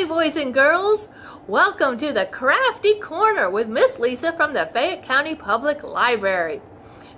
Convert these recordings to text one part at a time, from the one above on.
boys and girls. Welcome to the Crafty Corner with Miss Lisa from the Fayette County Public Library.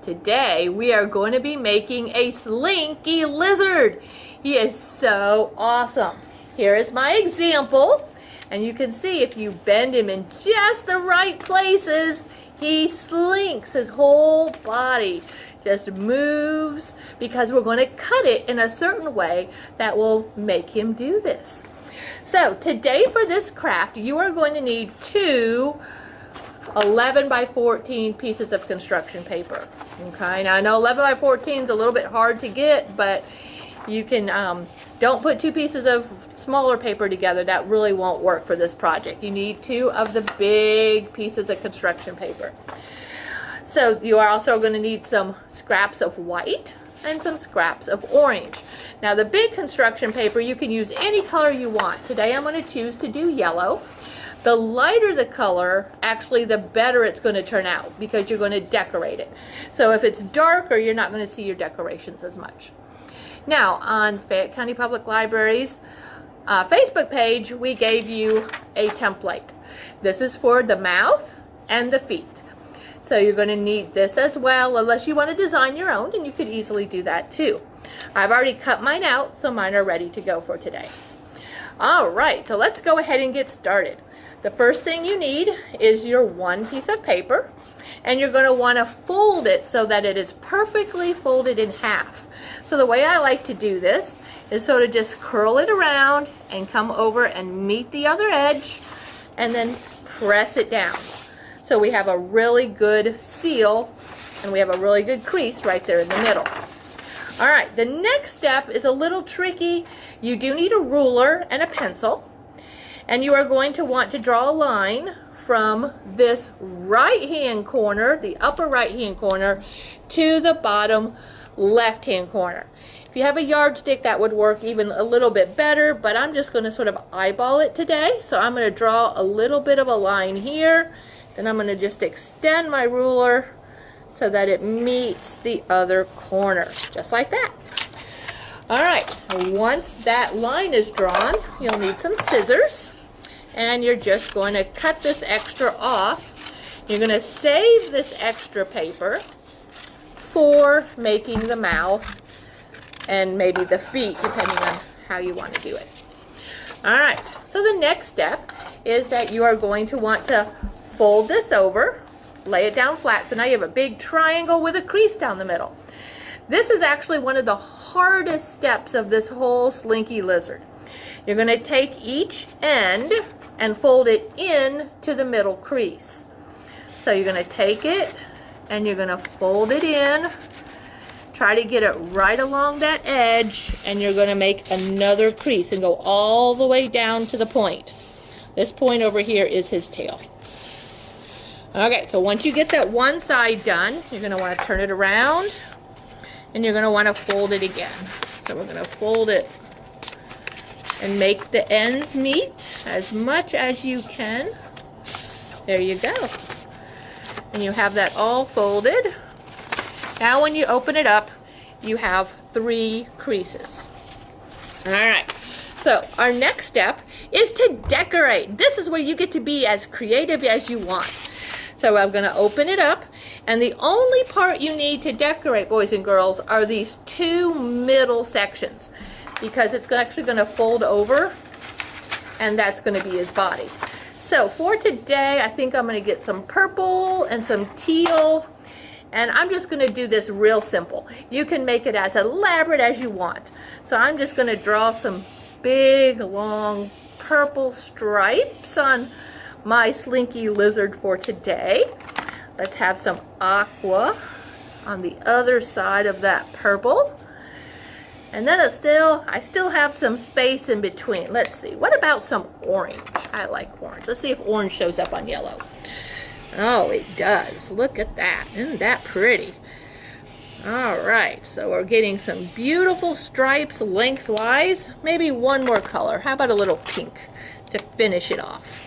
Today we are going to be making a Slinky Lizard. He is so awesome. Here is my example, and you can see if you bend him in just the right places, he slinks. His whole body just moves because we're going to cut it in a certain way that will make him do this. So today for this craft, you are going to need two 11 by 14 pieces of construction paper. Okay, now I know 11 by 14 is a little bit hard to get, but you can, don't put two pieces of smaller paper together. That really won't work for this project. You need two of the big pieces of construction paper. So you are also going to need some scraps of white and some scraps of orange. Now the big construction paper, you can use any color you want. Today I'm going to choose to do yellow. The lighter the color, actually the better it's going to turn out because you're going to decorate it. So if it's darker, you're not going to see your decorations as much. Now on Fayette County Public Library's Facebook page, we gave you a template. This is for the mouth and the feet. So you're going to need this as well, unless you want to design your own, and you could easily do that too. I've already cut mine out, so mine are ready to go for today. Alright, so let's go ahead and get started. The first thing you need is your one piece of paper, and you're going to want to fold it so that it is perfectly folded in half. So the way I like to do this is sort of just curl it around and come over and meet the other edge, and then press it down. So we have a really good seal, and we have a really good crease right there in the middle. Alright, the next step is a little tricky. You do need a ruler and a pencil, and you are going to want to draw a line from this right hand corner, the upper right hand corner, to the bottom left hand corner. If you have a yardstick, that would work even a little bit better, but I'm just going to sort of eyeball it today. So I'm going to draw a little bit of a line here. Then I'm going to just extend my ruler so that it meets the other corner, just like that. Alright, once that line is drawn, you'll need some scissors, and you're just going to cut this extra off. You're going to save this extra paper for making the mouth and maybe the feet, depending on how you want to do it. Alright, so the next step is that you are going to want to fold this over, lay it down flat, so now you have a big triangle with a crease down the middle. This is actually one of the hardest steps of this whole Slinky Lizard. You're going to take each end and fold it in to the middle crease. So you're going to take it and you're going to fold it in, try to get it right along that edge, and you're going to make another crease and go all the way down to the point. This point over here is his tail. Okay, so once you get that one side done, you're going to want to turn it around, and you're going to want to fold it again. So we're going to fold it and make the ends meet as much as you can. There you go. And you have that all folded. Now when you open it up, you have 3 creases. Alright, so our next step is to decorate. This is where you get to be as creative as you want. So I'm going to open it up, and the only part you need to decorate, boys and girls, are these 2 middle sections, because it's actually going to fold over, and that's going to be his body. So for today, I think I'm going to get some purple and some teal, and I'm just going to do this real simple. You can make it as elaborate as you want. So I'm just going to draw some big, long purple stripes on my Slinky Lizard for today. Let's have some aqua on the other side of that purple. And then I still have some space in between. Let's see, what about some orange? I like orange. Let's see if orange shows up on yellow. Oh, it does. Look at that. Isn't that pretty? Alright, so we're getting some beautiful stripes lengthwise. Maybe one more color. How about a little pink to finish it off?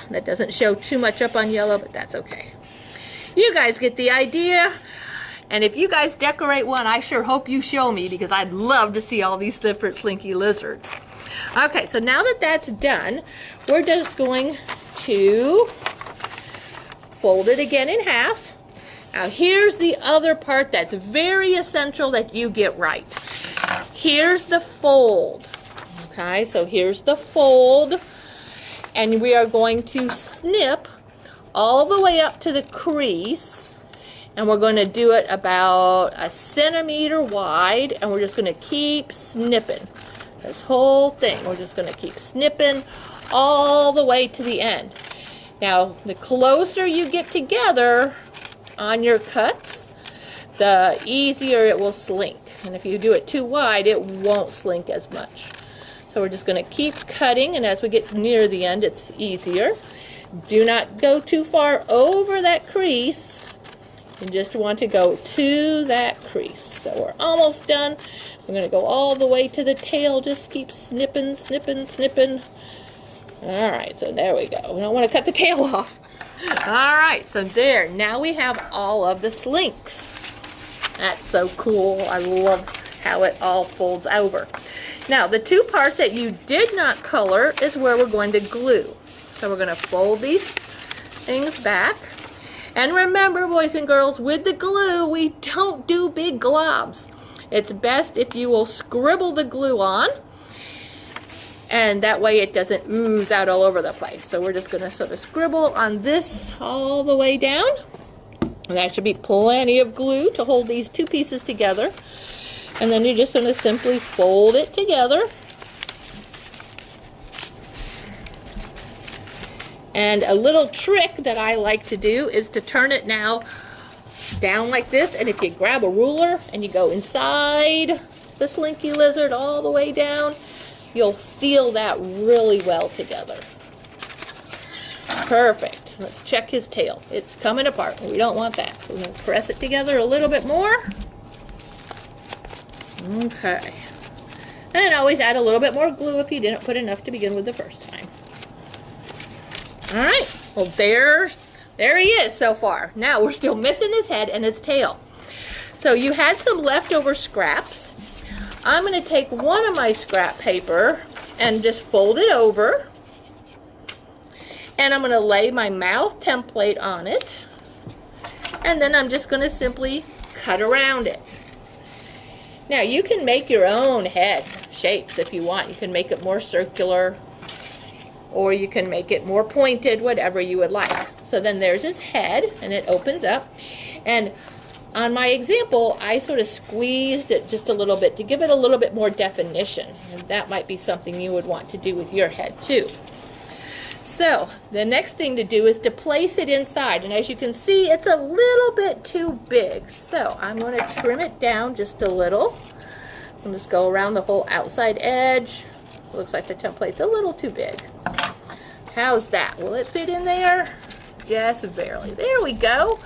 That doesn't show too much up on yellow, but that's okay. You guys get the idea. And if you guys decorate one, I sure hope you show me, because I'd love to see all these different Slinky Lizards. Okay, so now that that's done, we're just going to fold it again in half. Now here's the other part that's very essential that you get right. Here's the fold. Okay, so here's the fold, and we are going to snip all the way up to the crease, and we're going to do it about 1 centimeter wide, and we're just going to keep snipping. This whole thing, we're just going to keep snipping all the way to the end. Now, the closer you get together on your cuts, the easier it will slink. And if you do it too wide, it won't slink as much. So we're just going to keep cutting, and as we get near the end, it's easier. Do not go too far over that crease. You just want to go to that crease. So we're almost done. We're going to go all the way to the tail. Just keep snipping, snipping, snipping. All right, so there we go. We don't want to cut the tail off. All right, so there. Now we have all of the slinks. That's so cool. I love how it all folds over. Now, the two parts that you did not color is where we're going to glue. So we're going to fold these things back. And remember, boys and girls, with the glue, we don't do big globs. It's best if you will scribble the glue on, and that way it doesn't ooze out all over the place. So we're just going to sort of scribble on this all the way down. And that should be plenty of glue to hold these two pieces together. And then you're just going to simply fold it together. And a little trick that I like to do is to turn it now down like this, and if you grab a ruler and you go inside the Slinky Lizard all the way down, you'll seal that really well together. Perfect. Let's check his tail. It's coming apart. We don't want that. So we're going to press it together a little bit more. Okay. And always add a little bit more glue if you didn't put enough to begin with the first time. All right. Well, there he is so far. Now we're still missing his head and his tail. So you had some leftover scraps. I'm going to take one of my scrap paper and just fold it over. And I'm going to lay my mouth template on it. And then I'm just going to simply cut around it. Now you can make your own head shapes if you want. You can make it more circular, or you can make it more pointed, whatever you would like. So then there's his head, and it opens up. And on my example, I sort of squeezed it just a little bit to give it a little bit more definition. And that might be something you would want to do with your head too. So the next thing to do is to place it inside. And as you can see, it's a little bit too big. So I'm going to trim it down just a little. I'll just go around the whole outside edge. Looks like the template's a little too big. How's that? Will it fit in there? Just barely. There we go.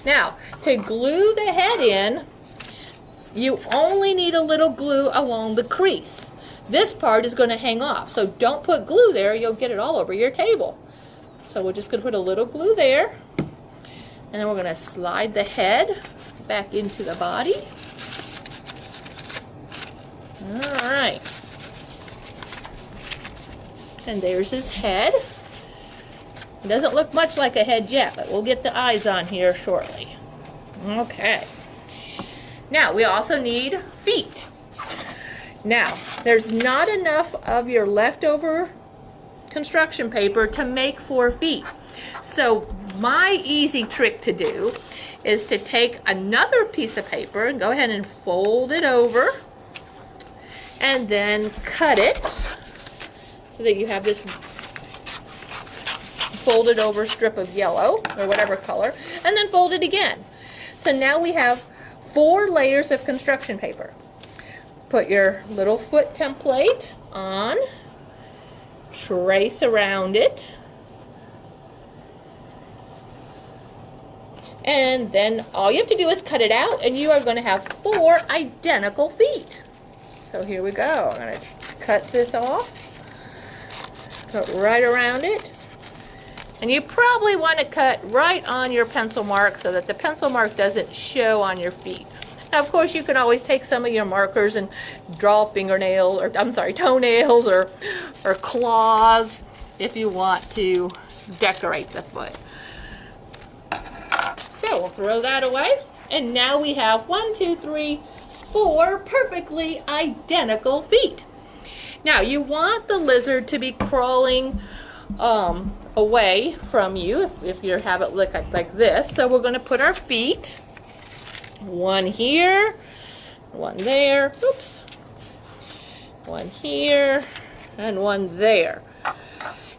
Now, to glue the head in, you only need a little glue along the crease. This part is going to hang off, so don't put glue there. You'll get it all over your table. So we're just going to put a little glue there, and then we're going to slide the head back into the body. All right. And there's his head. It doesn't look much like a head yet, but we'll get the eyes on here shortly. Okay. Now, we also need feet. Now, there's not enough of your leftover construction paper to make 4 feet. So, my easy trick to do is to take another piece of paper and go ahead and fold it over, and then cut it so that you have this folded over strip of yellow or whatever color, and then fold it again. So now we have 4 layers of construction paper. Put your little foot template on, trace around it, and then all you have to do is cut it out, and you are going to have 4 identical feet. So here we go. I'm going to cut this off, cut right around it. And you probably want to cut right on your pencil mark so that the pencil mark doesn't show on your feet. Now, of course, you can always take some of your markers and draw fingernails, or I'm sorry, toenails or claws if you want to decorate the foot. So we'll throw that away. And now we have 1, 2, 3, 4 perfectly identical feet. Now you want the lizard to be crawling away from you if you have it look like this. So we're going to put our feet, one here, one there, oops, one here, and one there.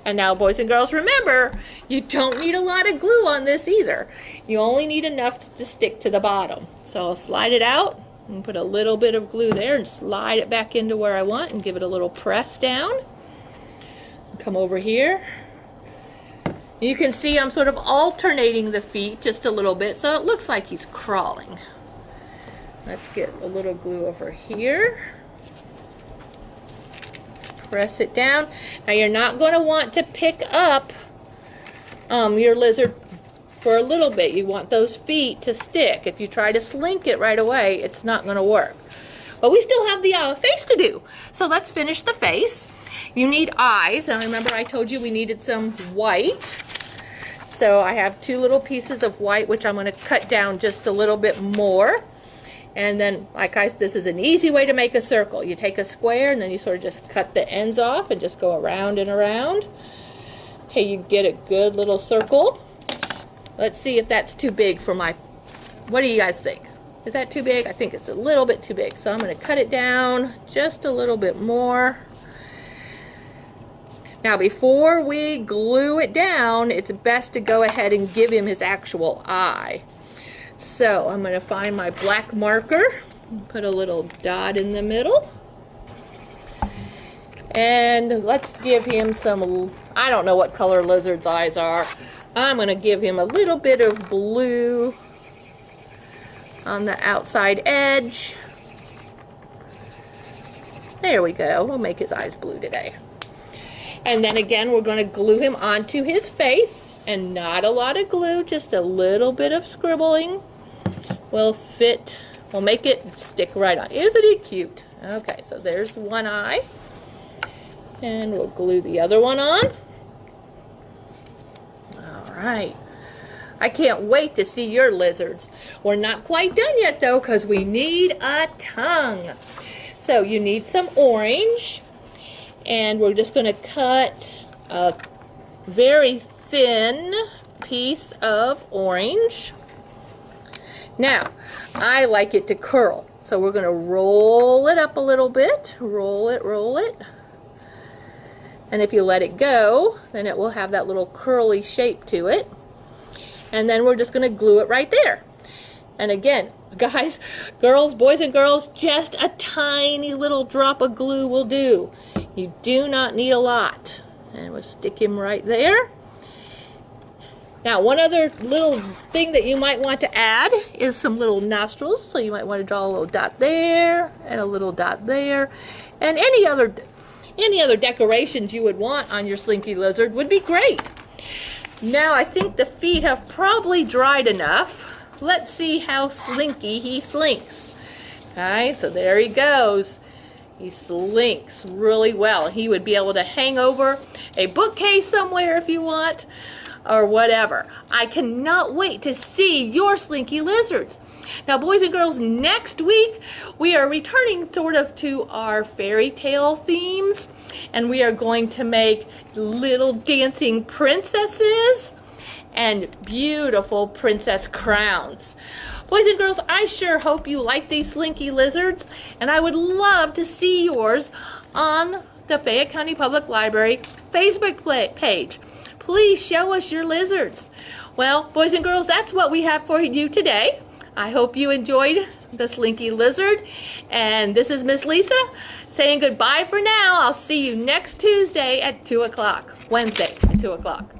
And now, boys and girls, remember, you don't need a lot of glue on this either. You only need enough to stick to the bottom. So I'll slide it out and put a little bit of glue there and slide it back into where I want and give it a little press down. Come over here. You can see I'm sort of alternating the feet just a little bit so it looks like he's crawling. Let's get a little glue over here. Press it down. Now you're not going to want to pick up your lizard for a little bit. You want those feet to stick. If you try to slink it right away, it's not going to work. But we still have the face to do. So let's finish the face. You need eyes. And remember I told you we needed some white. So I have 2 little pieces of white, which I'm going to cut down just a little bit more. And then, this is an easy way to make a circle. You take a square and then you sort of just cut the ends off and just go around and around till you get a good little circle. Let's see if that's too big for my, what do you guys think? Is that too big? I think it's a little bit too big. So I'm going to cut it down just a little bit more. Now before we glue it down, it's best to go ahead and give him his actual eye. So I'm going to find my black marker, put a little dot in the middle, and let's give him some, I don't know what color lizard's eyes are. I'm going to give him a little bit of blue on the outside edge. There we go. We'll make his eyes blue today. And then again, we're going to glue him onto his face. And not a lot of glue, just a little bit of scribbling will fit, will make it stick right on. Isn't he cute? Okay, so there's one eye. And we'll glue the other one on. All right. I can't wait to see your lizards. We're not quite done yet though, because we need a tongue. So you need some orange. And we're just going to cut a very thin piece of orange. Now, I like it to curl, so we're going to roll it up a little bit. Roll it, roll it. And if you let it go, then it will have that little curly shape to it. And then we're just going to glue it right there. And again, guys, girls, boys and girls, just a tiny little drop of glue will do. You do not need a lot. And we'll stick him right there. Now, one other little thing that you might want to add is some little nostrils. So you might want to draw a little dot there and a little dot there. And any other decorations you would want on your Slinky Lizard would be great. Now, I think the feet have probably dried enough. Let's see how slinky he slinks. Alright, so there he goes. He slinks really well. He would be able to hang over a bookcase somewhere if you want, or whatever. I cannot wait to see your Slinky Lizards. Now, boys and girls, next week we are returning sort of to our fairy tale themes, and we are going to make little dancing princesses and beautiful princess crowns. Boys and girls, I sure hope you like these Slinky Lizards, and I would love to see yours on the Fayette County Public Library Facebook page. Please show us your lizards. Well, boys and girls, that's what we have for you today. I hope you enjoyed the Slinky Lizard, and this is Miss Lisa saying goodbye for now. I'll see you next Tuesday at 2 o'clock. Wednesday at 2 o'clock.